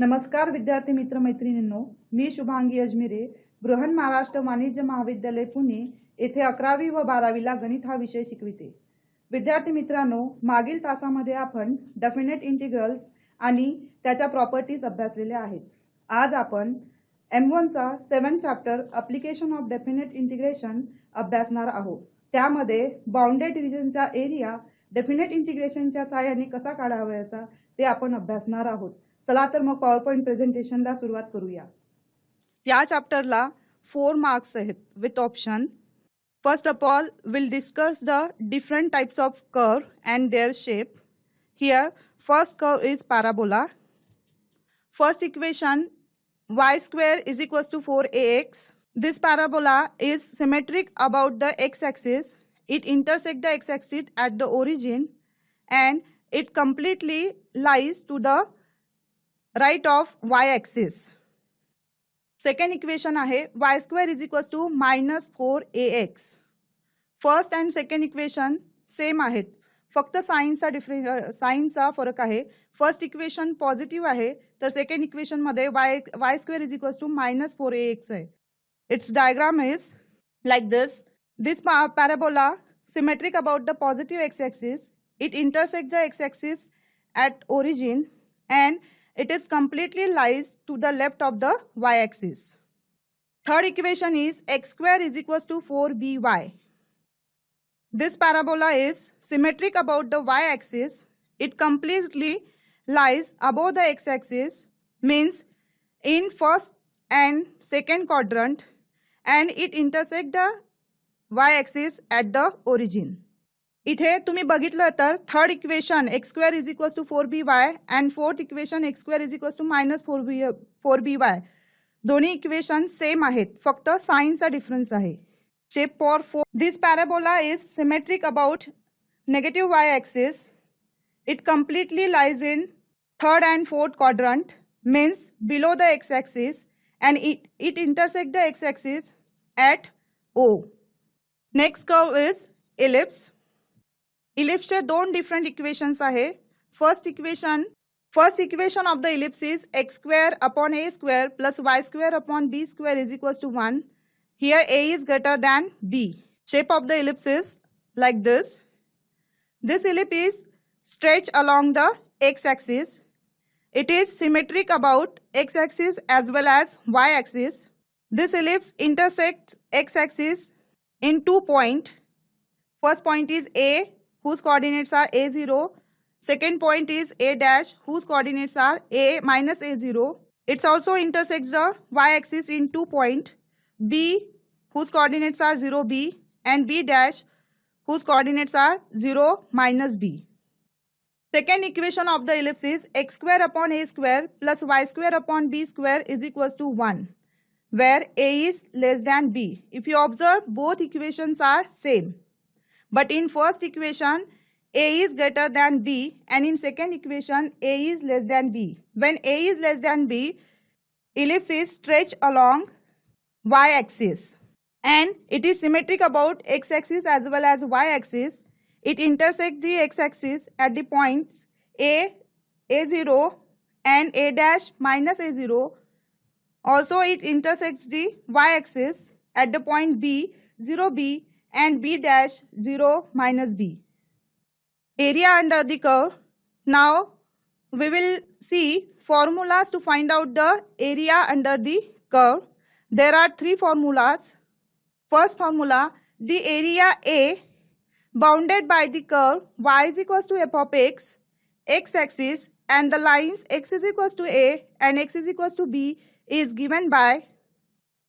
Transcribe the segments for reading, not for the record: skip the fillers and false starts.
नमस्कार विद्यार्थी मित्र मैत्रिणींनो, मी शुभांगी अजमेरे, बृहन महाराष्ट्र वाणिज्य महाविद्यालय पुणे येथे 11वी व 12वीला गणित हा विषय शिकविते। विद्यार्थी मित्रांनो, मागील तासामध्ये आपण डेफिनेट इंटिग्रल्स आणि त्याच्या प्रॉपर्टीज अभ्यासलेल्या आहेत। आज आपण M1 चा 7 chapter application of definite integration अभ्यासणार आहोत। त्यामध्ये बाउंडेड रिजनचा एरिया डेफिनेट इंटिग्रेशनच्या सहाय्याने कसा काढावयाचा ते आपण अभ्यासणार आहोत। चला तर मग पॉवरपॉइंट प्रेझेंटेशनला सुरुवात करूया। या चॅप्टरला 4 मार्क्स आहेत with option. First of all will discuss the different types of curve and their shape. Here first curve is parabola. First equation y square is equals to 4ax. This parabola is symmetric about the x-axis. It intersects the x-axis at the origin and it completely lies to the right of y-axis. Second equation आहे y square is equals to minus 4ax. First and second equation same आहेत, फक्त साइनचा फरक आहे। First equation positive आहे तर second equation मध्ये y square is equals to minus 4ax आहे। Its diagram is like this. This parabola symmetric about the positive x-axis. It intersects the x-axis at origin and it is completely lies to the left of the y-axis. Third equation is x square is equals to 4by. This parabola is symmetric about the y-axis. It completely lies above the x-axis, means in first and second quadrant, and it intersects the y-axis at the origin. इथे तुम्ही बघितलं तर third equation x square is equals to 4by and fourth equation x square is equals to minus 4by दोन्ही equation same आहेत, फक्त साइनचा difference आहे। Shape for 4. This parabola is symmetric about negative y-axis. It completely lies in third and fourth quadrant, means below the x-axis, and it intersects the x-axis at O. Next curve is ellipse. Ellipse चे दोन different equations आहे। First equation of the ellipse is x square upon a square plus y square upon b square is equals to 1. Here a is greater than b. Shape of the ellipse is like this. This ellipse is stretched along the x-axis. It is symmetric about x-axis as well as y-axis. This ellipse intersects x-axis in 2 points. First point is A, whose coordinates are a0. Second point is a dash, whose coordinates are a minus a0. It also intersects the y-axis in 2 points. B, whose coordinates are 0b, and b dash, whose coordinates are 0 minus b. Second equation of the ellipse is x square upon a square plus y square upon b square is equals to 1, where a is less than b. If you observe, both equations are same, but in first equation a is greater than b and in second equation a is less than b. When a is less than b, ellipse is stretched along y-axis and it is symmetric about x-axis as well as y-axis. It intersects the x-axis at the points a0 and a dash minus a0. Also it intersects the y-axis at the point b, 0b, and b dash, 0 minus b. Area under the curve. Now we will see formulas to find out the area under the curve. There are 3 formulas. First formula, the area A bounded by the curve y is equals to f of x, x-axis, and the lines x is equals to a and x is equals to b is given by.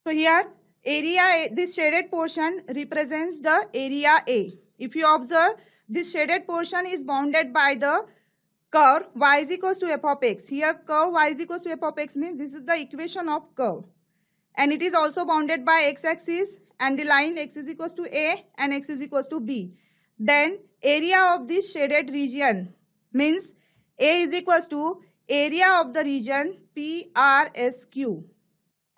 So here area A, this shaded portion represents the area A. If you observe, this shaded portion is bounded by the curve y is equals to f of x. Here curve y is equals to f of x means this is the equation of curve. And it is also bounded by x-axis and the line x is equals to a and x is equals to b. Then area of this shaded region means a is equals to area of the region PRSQ.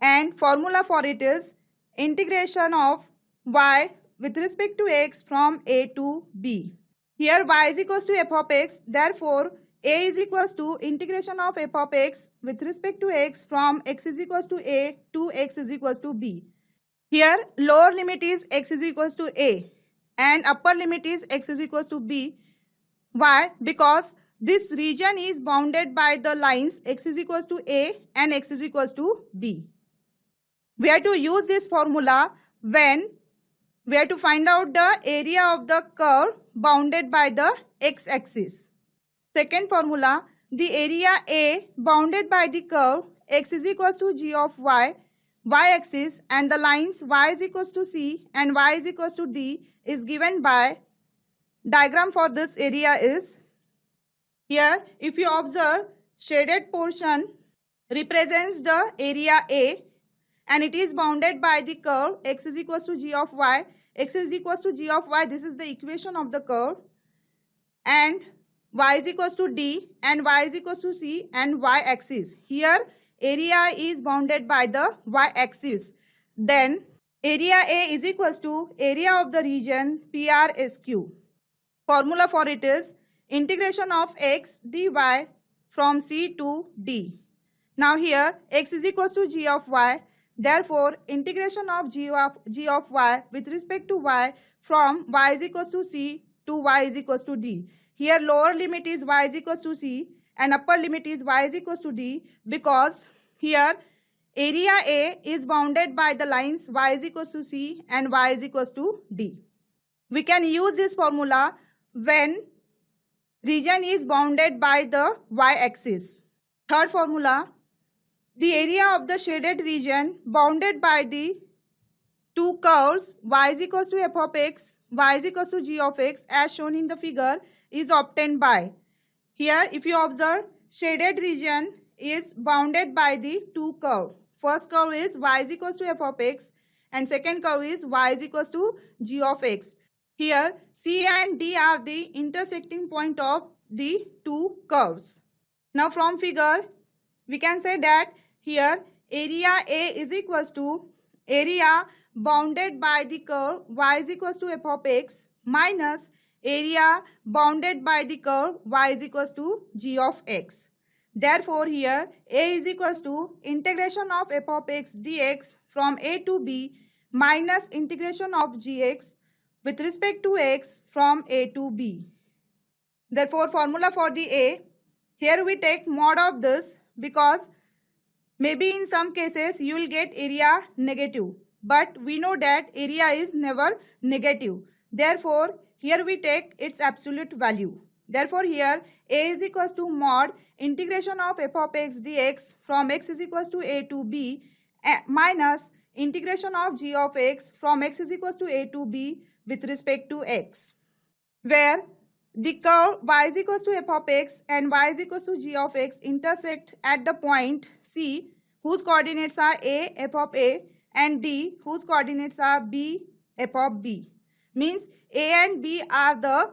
And formula for it is integration of y with respect to x from a to b. Here y is equals to f of x, therefore A is equals to integration of f of x with respect to x from x is equals to a to x is equals to b. Here lower limit is x is equals to a and upper limit is x is equals to b. Why? Because this region is bounded by the lines x is equals to a and x is equals to b. We have to use this formula when we have to find out the area of the curve bounded by the x-axis. Second formula, the area A bounded by the curve x is equals to g of y-axis, and the lines y is equals to c and y is equals to d is given by diagram for this area is here. If you observe, shaded portion represents the area A and it is bounded by the curve x is equals to g of y, x is equals to g of y, this is the equation of the curve, and y is equals to d and y is equals to c and y-axis. Here area is bounded by the y-axis. Then area A is equals to area of the region PRSQ. Formula for it is integration of x dy from c to d. Now here x is equals to g of y. Therefore integration of g of y with respect to y from y is equals to c to y is equals to d. Here lower limit is y is equals to c and upper limit is y is equals to d, because here area A is bounded by the lines y is equals to c and y is equals to d. We can use this formula when region is bounded by the y-axis. Third formula, the area of the shaded region bounded by the two curves y is equals to f of x, y is equals to g of x as shown in the figure is obtained by. Here if you observe, shaded region is bounded by the two curves. First curve is y is equals to f of x and second curve is y is equals to g of x. Here c and d are the intersecting point of the two curves. Now from figure we can say that here area A is equals to area bounded by the curve y is equals to f of x minus area bounded by the curve y is equals to g of x. Therefore here A is equals to integration of f of x dx from a to b minus integration of gx with respect to x from a to b. Therefore formula for the A, here we take mod of this because maybe in some cases you will get area negative, but we know that area is never negative. Therefore here we take its absolute value. Therefore here A is equals to mod integration of f of x dx from x is equals to a to b minus integration of g of x from x is equals to a to b with respect to x, where the curve y is equals to f of x and y is equals to g of x intersect at the point C whose coordinates are a f of a and d whose coordinates are b f of b. Means a and b are the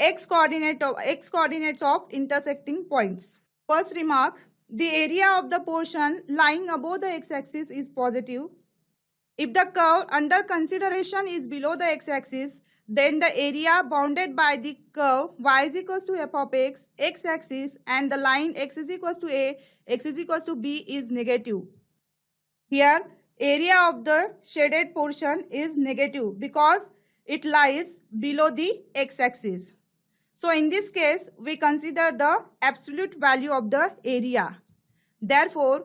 x coordinates of intersecting points. First remark, the area of the portion lying above the x-axis is positive. If the curve under consideration is below the x-axis, then the area bounded by the curve y is equals to f of x, x-axis, and the line x is equals to a, x is equals to b is negative. Here area of the shaded portion is negative because it lies below the x-axis. So in this case we consider the absolute value of the area. Therefore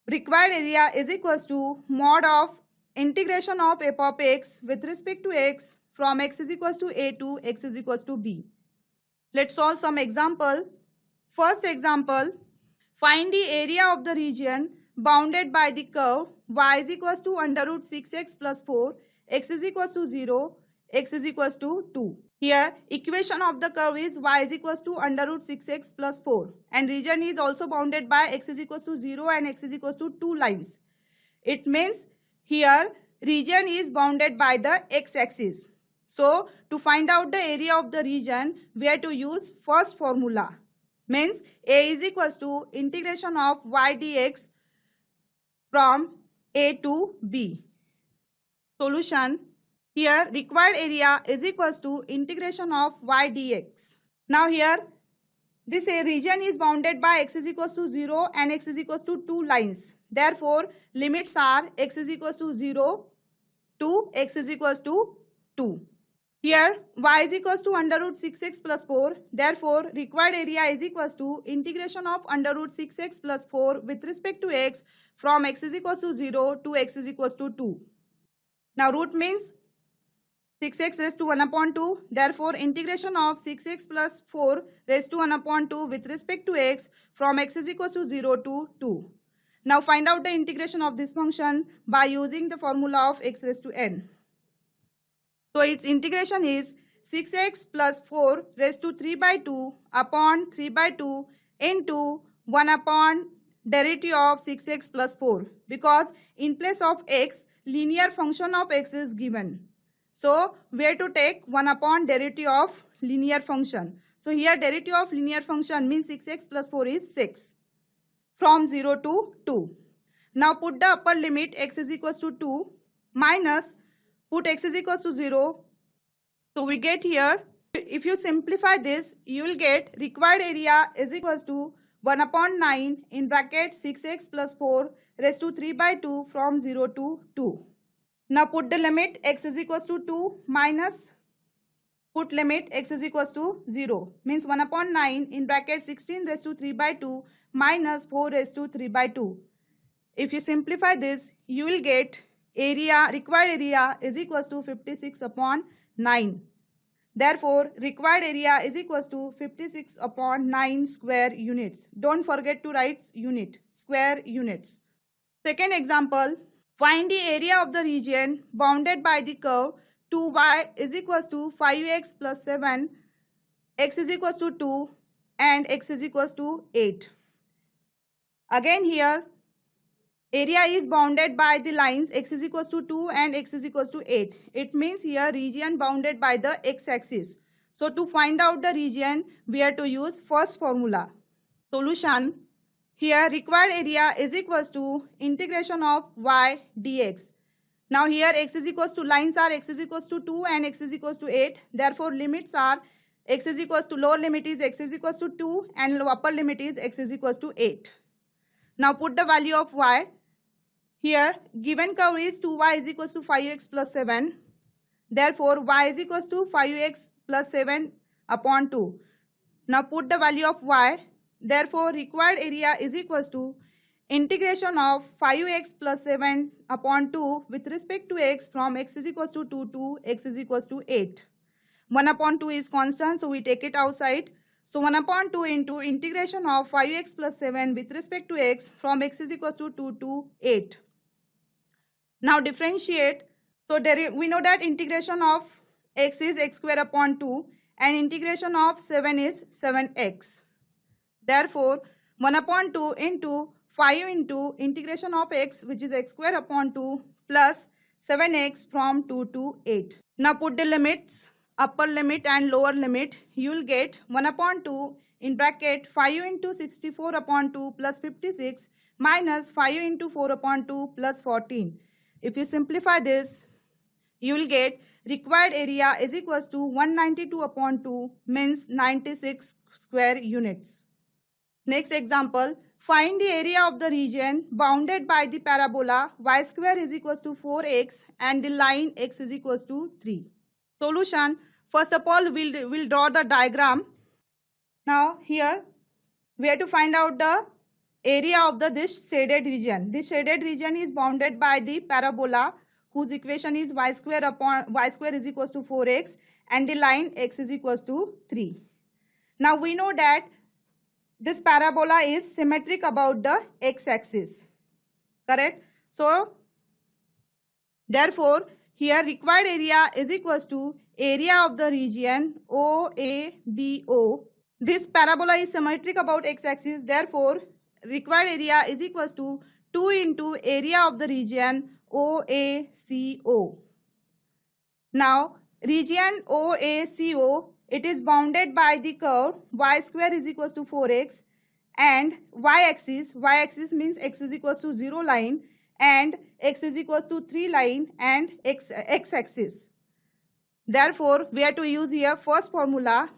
required area is equals to mod of integration of f of x with respect to x from x is equals to a to x is equals to b. Let's solve some example. First example, find the area of the region bounded by the curve y is equals to under root 6x plus 4, x is equals to 0, x is equals to 2. Here equation of the curve is y is equals to under root 6x plus 4 and region is also bounded by x is equals to 0 and x is equals to 2 lines. It means here region is bounded by the x-axis. So to find out the area of the region we have to use first formula. Means a is equals to integration of y dx from a to b. Solution. Here required area is equals to integration of y dx. Now here this region is bounded by x is equals to 0 and x is equals to 2 lines. Therefore, limits are x is equals to 0 to x is equals to 2. Here y is equals to under root 6x plus 4. Therefore, required area is equals to integration of under root 6x plus 4 with respect to x from x is equals to 0 to x is equals to 2. Now root means 6x raised to 1 upon 2. Therefore, integration of 6x plus 4 raised to 1 upon 2 with respect to x from x is equals to 0 to 2. Now find out the integration of this function by using the formula of x raised to n. So its integration is 6x plus 4 raised to 3 by 2 upon 3 by 2 into 1 upon derivative of 6x plus 4, because in place of x, linear function of x is given. So we have to take 1 upon derivative of linear function. So here derivative of linear function means 6x plus 4 is 6 from 0 to 2. Now put the upper limit x is equals to 2 minus put x is equals to 0. So we get here, if you simplify this, you will get required area is equals to 1 upon 9 in bracket 6x plus 4 raised to 3 by 2 from 0 to 2. Now put the limit x is equals to 2 minus put limit x is equals to 0 means 1 upon 9 in bracket 16 raised to 3 by 2 minus 4 raised to 3 by 2. If you simplify this, you will get required area is equals to 56 upon 9. Therefore, required area is equals to 56 upon 9 square units. Don't forget to write unit, square units. Second example, find the area of the region bounded by the curve 2y is equals to 5x plus 7, x is equals to 2 and x is equals to 8. Again here, area is bounded by the lines x is equals to 2 and x is equals to 8. It means here region bounded by the x-axis. So to find out the region, we have to use first formula. Solution. Here required area is equals to integration of y dx. Now here x is equals to, lines are x is equals to 2 and x is equals to 8. Therefore limits are x is equals to, lower limit is x is equals to 2 and upper limit is x is equals to 8. Now put the value of y. Here given curve is 2y is equals to 5x plus 7. Therefore y is equals to 5x plus 7 upon 2. Now put the value of y. Therefore required area is equals to integration of 5x plus 7 upon 2 with respect to x from x is equals to 2 to x is equals to 8. 1 upon 2 is constant, so we take it outside. So 1 upon 2 into integration of 5x plus 7 with respect to x from x is equals to 2 to 8. Now differentiate. So we know that integration of x is x square upon 2 and integration of 7 is 7x. Therefore 1 upon 2 into 5 into integration of x, which is x square upon 2 plus 7x from 2 to 8. Now put the limits, upper limit and lower limit. You will get 1 upon 2 in bracket 5 into 64 upon 2 plus 56 minus 5 into 4 upon 2 plus 14. If you simplify this, you will get required area is equals to 192 upon 2 means 96 square units. Next example, find the area of the region bounded by the parabola y square is equals to 4x and the line x is equals to 3. Solution. First of all, we'll draw the diagram. Now here we have to find out the area of this shaded region. This shaded region is bounded by the parabola whose equation is y square is equals to 4x and the line x is equals to 3. Now we know that this parabola is symmetric about the x-axis, correct? So therefore here required area is equals to area of the region OABO. This parabola is symmetric about x-axis, therefore required area is equals to 2 into area of the region OACO. Now region OACO, it is bounded by the curve y square is equals to 4x and y-axis means x is equals to 0 line and x is equals to 3 line and x-axis. Therefore we have to use here first formula.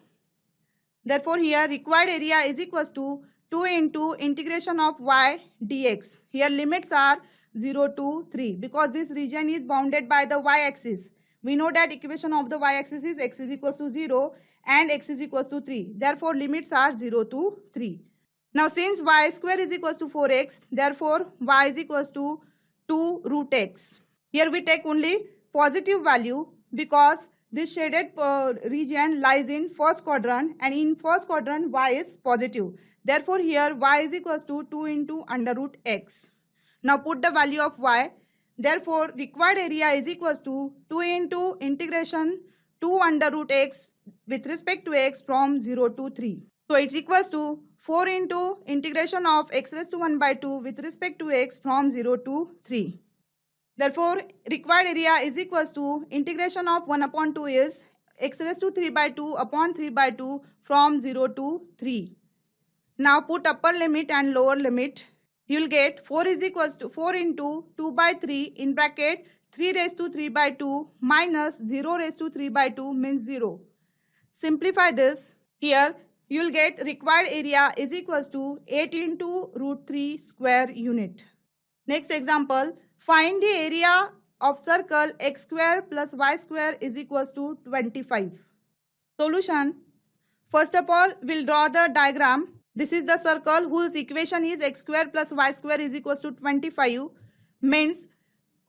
Therefore, here required area is equals to 2 into integration of y dx. Here limits are 0 to 3 because this region is bounded by the y-axis. We know that equation of the y-axis is x is equals to 0 and x is equals to 3. Therefore, limits are 0 to 3. Now, since y square is equals to 4x, therefore, y is equals to 2 root x. Here we take only positive value because this shaded region lies in first quadrant, and in first quadrant y is positive. Therefore, here y is equals to 2 into under root x. Now put the value of y. Therefore, required area is equals to 2 into integration 2 under root x with respect to x from 0 to 3. So it's equals to 4 into integration of x raised to 1 by 2 with respect to x from 0 to 3. Therefore, required area is equals to integration of 1 upon 2 is x raised to 3 by 2 upon 3 by 2 from 0 to 3. Now put upper limit and lower limit. You will get 4 is equals to 4 into 2 by 3 in bracket 3 raised to 3 by 2 minus 0 raised to 3 by 2 means 0. Simplify this. Here you will get required area is equals to 8 into root 3 square unit. Next example. Find the area of circle x square plus y square is equals to 25. Solution. First of all, we'll draw the diagram. This is the circle whose equation is x square plus y square is equals to 25. Means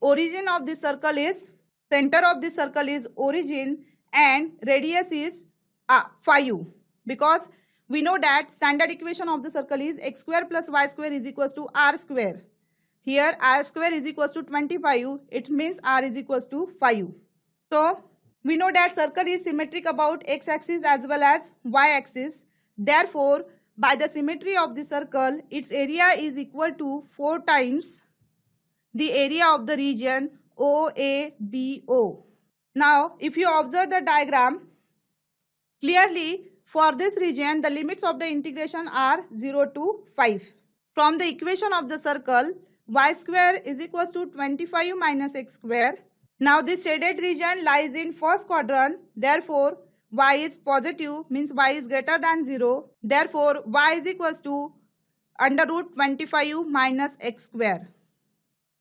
origin of this circle is, center of this circle is origin and radius is 5. Because we know that standard equation of the circle is x square plus y square is equals to r square. Here r square is equals to 25. It means r is equals to 5. So we know that circle is symmetric about x axis as well as y axis. Therefore, by the symmetry of the circle, its area is equal to 4 times the area of the region OABO. Now, if you observe the diagram, clearly for this region, the limits of the integration are 0 to 5. From the equation of the circle, y square is equals to 25 minus x square. Now this shaded region lies in first quadrant. Therefore, y is positive, means y is greater than 0. Therefore, y is equals to under root 25 minus x square.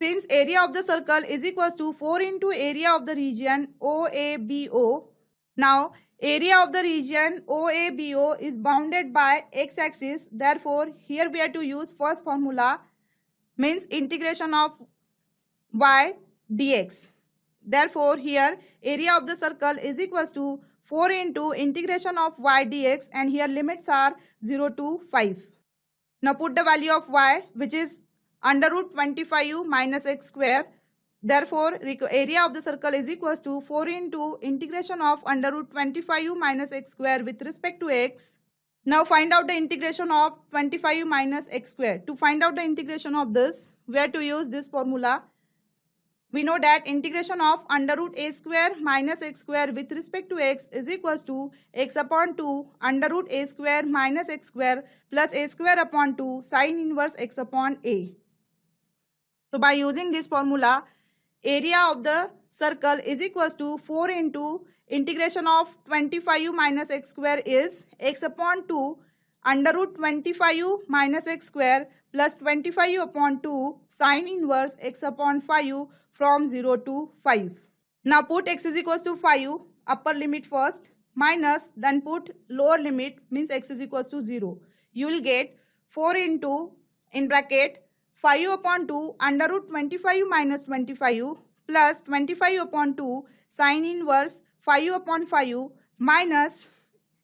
Since area of the circle is equals to 4 into area of the region OABO. Now area of the region OABO is bounded by x-axis. Therefore, here we have to use first formula, means integration of y dx. Therefore, here area of the circle is equals to 4 into integration of y dx, and here limits are 0 to 5. Now put the value of y, which is under root 25 minus x square. Therefore, area of the circle is equals to 4 into integration of under root 25 minus x square with respect to x. Now find out the integration of 25 minus x square. To find out the integration of this, we have to use this formula. We know that integration of under root a square minus x square with respect to x is equals to x upon 2 under root a square minus x square plus a square upon 2 sine inverse x upon a. So by using this formula, area of the circle is equals to 4 into integration of 25 minus x square is x upon 2 under root 25 minus x square plus 25 upon 2 sine inverse x upon 5 from 0 to 5. Now put x is equals to 5, upper limit first, minus, then put lower limit, means x is equals to 0. You will get 4 into, in bracket, 5 upon 2 under root 25 minus 25 plus 25 upon 2 sine inverse 5 upon 5 minus,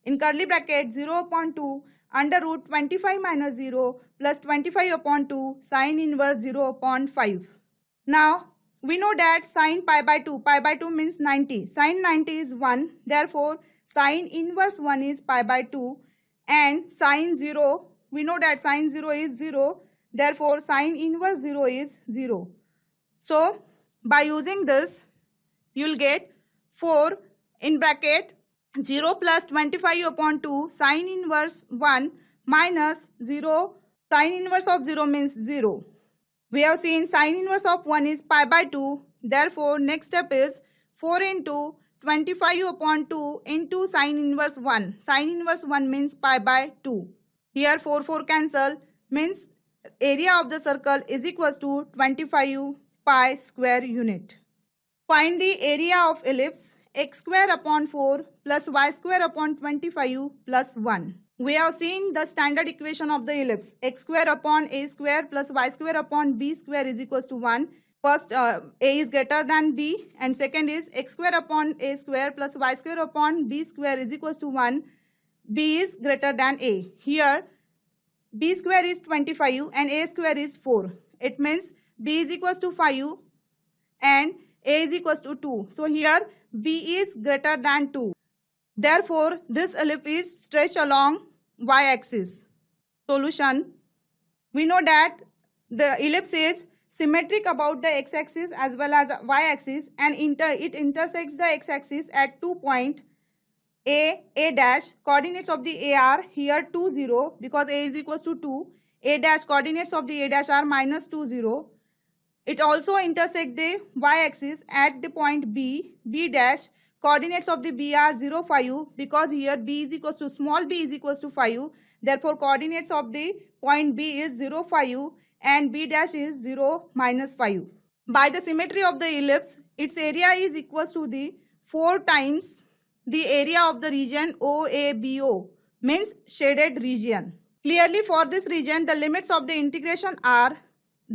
in curly bracket, 0 upon 2 under root 25 minus 0 plus 25 upon 2 sine inverse 0 upon 5. Now, we know that sine pi by 2 means 90. Sine 90 is 1. Therefore, sine inverse 1 is pi by 2. And sine 0, we know that sine 0 is 0. Therefore, sine inverse 0 is 0. So, by using this, you will get 4 in bracket 0 plus 25 upon 2 sine inverse 1 minus 0. Sine inverse of 0 means 0. We have seen sine inverse of 1 is pi by 2. Therefore, next step is 4 into 25 upon 2 into sine inverse 1. Sine inverse 1 means pi by 2. Here 4 cancel, means area of the circle is equals to 25 pi square unit. Find the area of ellipse x square upon 4 plus y square upon 25 plus 1. We have seen the standard equation of the ellipse x square upon a square plus y square upon b square is equals to 1. First, a is greater than b, and second is x square upon a square plus y square upon b square is equals to 1. B is greater than a. Here b square is 25 and a square is 4. It means b is equals to 5 and a is equals to 2. So here b is greater than 2. Therefore, this ellipse is stretched along y-axis. Solution. We know that the ellipse is symmetric about the x-axis as well as y-axis, and it intersects the x-axis at 2 points A dash. Coordinates of the A are here 2, 0 because A is equals to 2. A dash, coordinates of the A dash are minus 2, 0. It also intersects the y-axis at the point B dash. Coordinates of the B are 0, 5 because here B is equals to small b is equals to 5. Therefore, coordinates of the point B is 0, 5 and B dash is 0, minus 5. By the symmetry of the ellipse, its area is equals to the 4 times the area of the region OABO, means shaded region. Clearly, for this region, the limits of the integration are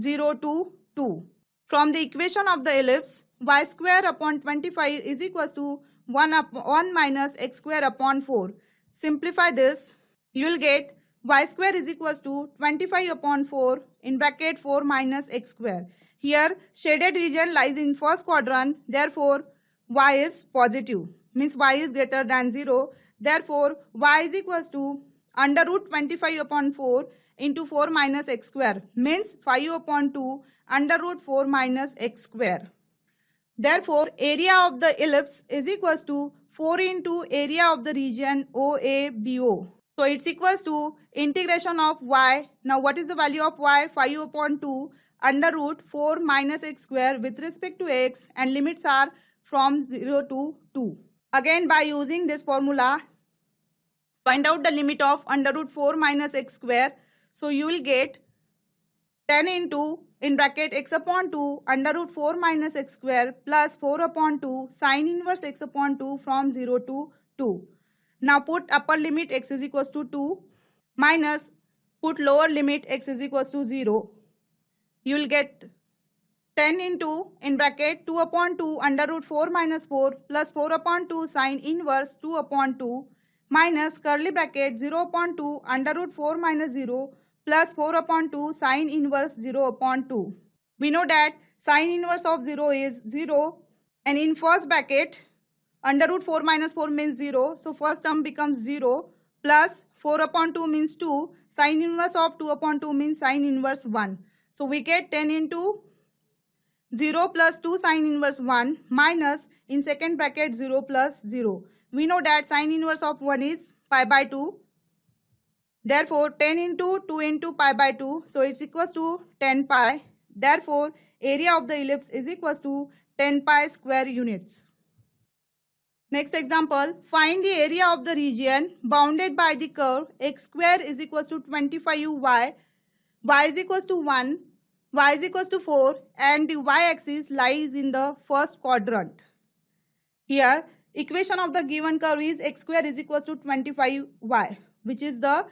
0 to 2. From the equation of the ellipse, y square upon 25 is equals to 1 minus x square upon 4. Simplify this, you will get y square is equals to 25 upon 4 in bracket 4 minus x square. Here shaded region lies in first quadrant, therefore y is positive, means y is greater than 0. Therefore y is equals to under root 25 upon 4 into 4 minus x square, means 5 upon 2 under root 4 minus x square. Therefore area of the ellipse is equals to 4 into area of the region OABO. So it's equals to integration of y. Now what is the value of y? 5 upon 2 under root 4 minus x square with respect to x, and limits are from 0 to 2. Again, by using this formula, find out the limit of under root 4 minus x square. So you will get 10 into in bracket x upon 2 under root 4 minus x square plus 4 upon 2 sine inverse x upon 2 from 0 to 2. Now put upper limit x is equals to 2 minus put lower limit x is equals to 0. You will get 10 into in bracket 2 upon 2 under root 4 minus 4 plus 4 upon 2 sine inverse 2 upon 2 minus curly bracket 0 upon 2 under root 4 minus 0 plus 4 upon 2 sine inverse 0 upon 2. We know that sine inverse of 0 is 0, and in first bracket under root 4 minus 4 means 0. So first term becomes 0 plus 4 upon 2 means 2. Sine inverse of 2 upon 2 means sine inverse 1. So we get 10 into 0 plus 2 sine inverse 1 minus in second bracket 0 plus 0. We know that sine inverse of 1 is pi by 2. Therefore 10 into 2 into pi by 2. So it's equals to 10 pi. Therefore area of the ellipse is equals to 10 pi square units. Next example, find the area of the region bounded by the curve x square is equals to 25y, y is equals to 1, y is equals to 4, and the y-axis lies in the first quadrant. Here, equation of the given curve is x square is equals to 25y, which is the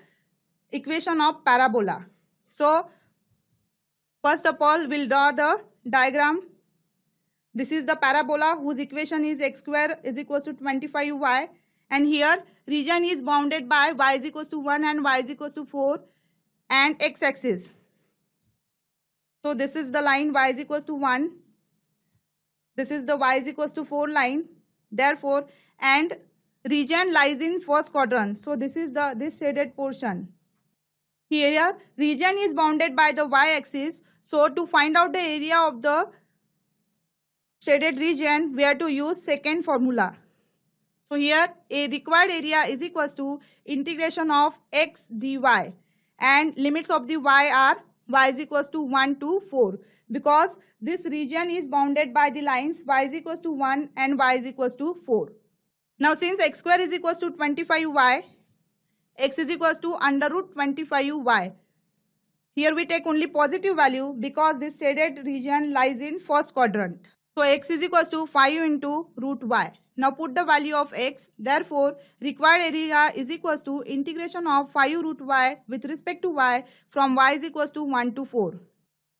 equation of parabola. So, first of all, we'll draw the diagram. This is the parabola whose equation is x square is equals to 25y, and here region is bounded by y is equals to 1 and y is equals to 4 and x-axis. So this is the line y is equals to 1. This is the y is equals to 4 line. Therefore, and region lies in first quadrant. So this is this shaded portion. Here region is bounded by the y-axis. So to find out the area of the shaded region, we have to use second formula. So here a required area is equals to integration of x dy, and limits of the y are y is equals to 1 to 4. because this region is bounded by the lines y is equals to 1 and y is equals to 4. Now since x square is equals to 25y, x is equals to under root 25y. Here we take only positive value because this shaded region lies in first quadrant. So x is equals to 5 into root y. Now put the value of x. Therefore, required area is equals to integration of 5 root y with respect to y from y is equals to 1 to 4.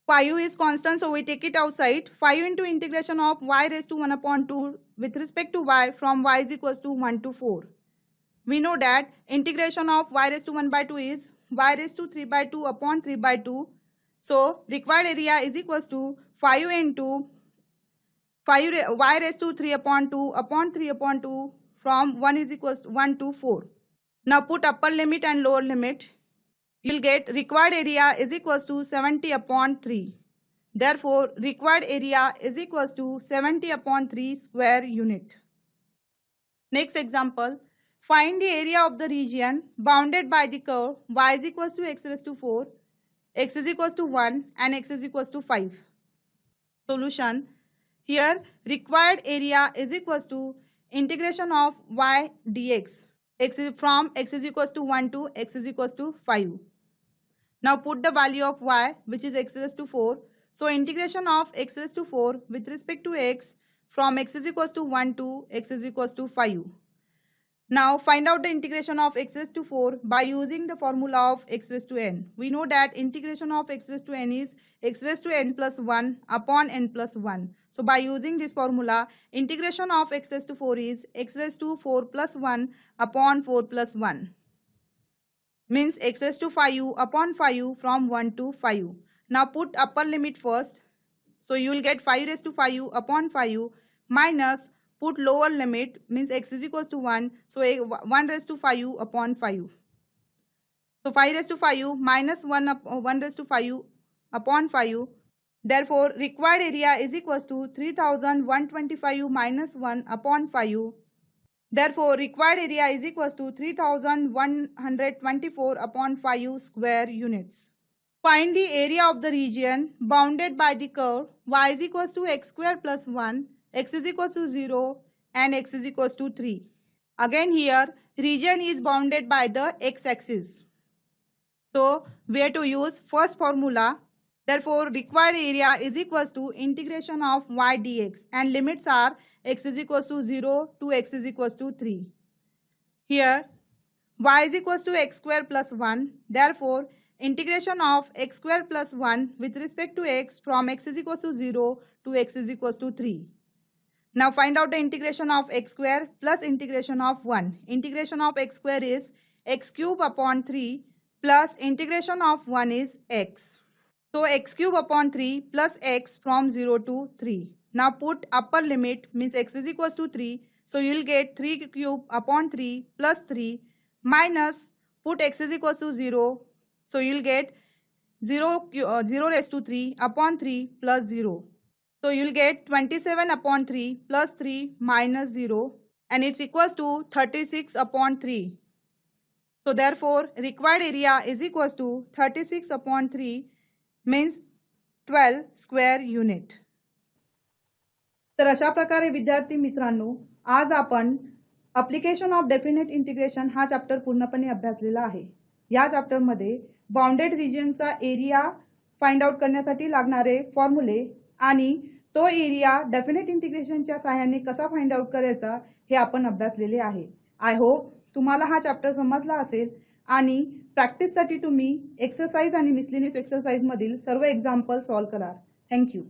5 is constant, so we take it outside. 5 into integration of y raised to 1 upon 2 with respect to y from y is equals to 1 to 4. We know that integration of y raised to 1 by 2 is y raised to 3 by 2 upon 3 by 2. So required area is equals to 5 into y raised to 3 upon 3 upon 2 from 1 is equals to 1 to 4. Now put upper limit and lower limit. You'll get required area is equals to 70 upon 3. Therefore, required area is equals to 70 upon 3 square unit. Next example. Find the area of the region bounded by the curve y is equals to x raised to 4, x is equals to 1 and x is equals to 5. Solution. Here required area is equals to integration of y dx from x is equals to 1 to x is equals to 5. Now put the value of y, which is x raised to 4. So integration of x raised to 4 with respect to x from x is equals to 1 to x is equals to 5. Now find out the integration of x raised to 4 by using the formula of x raised to n. We know that integration of x raised to n is x raised to n plus 1 upon n plus 1. So by using this formula, integration of x raised to 4 is x raised to 4 plus 1 upon 4 plus 1. Means x raised to 5 upon 5 from 1 to 5. Now put upper limit first. So you will get 5 raised to 5 upon 5 minus put lower limit, means x is equals to 1. So 1 raised to 5 upon 5. So 5 raised to 5 minus 1 raised to 5 upon 5. Therefore, required area is equals to 3125 minus 1 upon 5. Therefore, required area is equals to 3124 upon 5 square units. Find the area of the region bounded by the curve y is equals to x square plus 1, x is equals to 0 and x is equals to 3. Again here, region is bounded by the x-axis. So, we have to use first formula. Therefore, required area is equals to integration of y dx and limits are x is equals to 0 to x is equals to 3. Here, y is equals to x square plus 1. Therefore, integration of x square plus 1 with respect to x from x is equals to 0 to x is equals to 3. Now find out the integration of x square plus integration of 1. Integration of x square is x cube upon 3 plus integration of 1 is x. So x cube upon 3 plus x from 0 to 3. Now put upper limit, means x is equals to 3. So you will get 3 cube upon 3 plus 3 minus put x is equals to 0. So you will get 0 raised to 3 upon 3 plus 0. So you will get 27 upon 3 plus 3 minus 0 and it's equals to 36 upon 3. So therefore required area is equals to 36 upon 3 means 12 square unit. तर अशा प्रकारे विद्यार्थी मित्रांनो, आज आपण application of definite integration हा chapter पूर्णपणे अभ्यासलेला आहे. या चॅप्टर मध्ये बाउंडेड रिजनचा एरिया फाइंड आउट करण्यासाठी लागणारे फॉर्म्युले आणि तो एरिया डेफिनेट इंटिग्रेशनच्या सहाय्याने कसा फाइंड आउट करायचा हे आपण अभ्यासलेले आहे. आय होप तुम्हाला हा चॅप्टर समजला असेल आणि प्रॅक्टिससाठी तुम्ही एक्सरसाइज आणि मिसलेनियस एक्सरसाइज मधील सर्व एक्झाम्पल सॉल्व्ह करा. थँक्यू.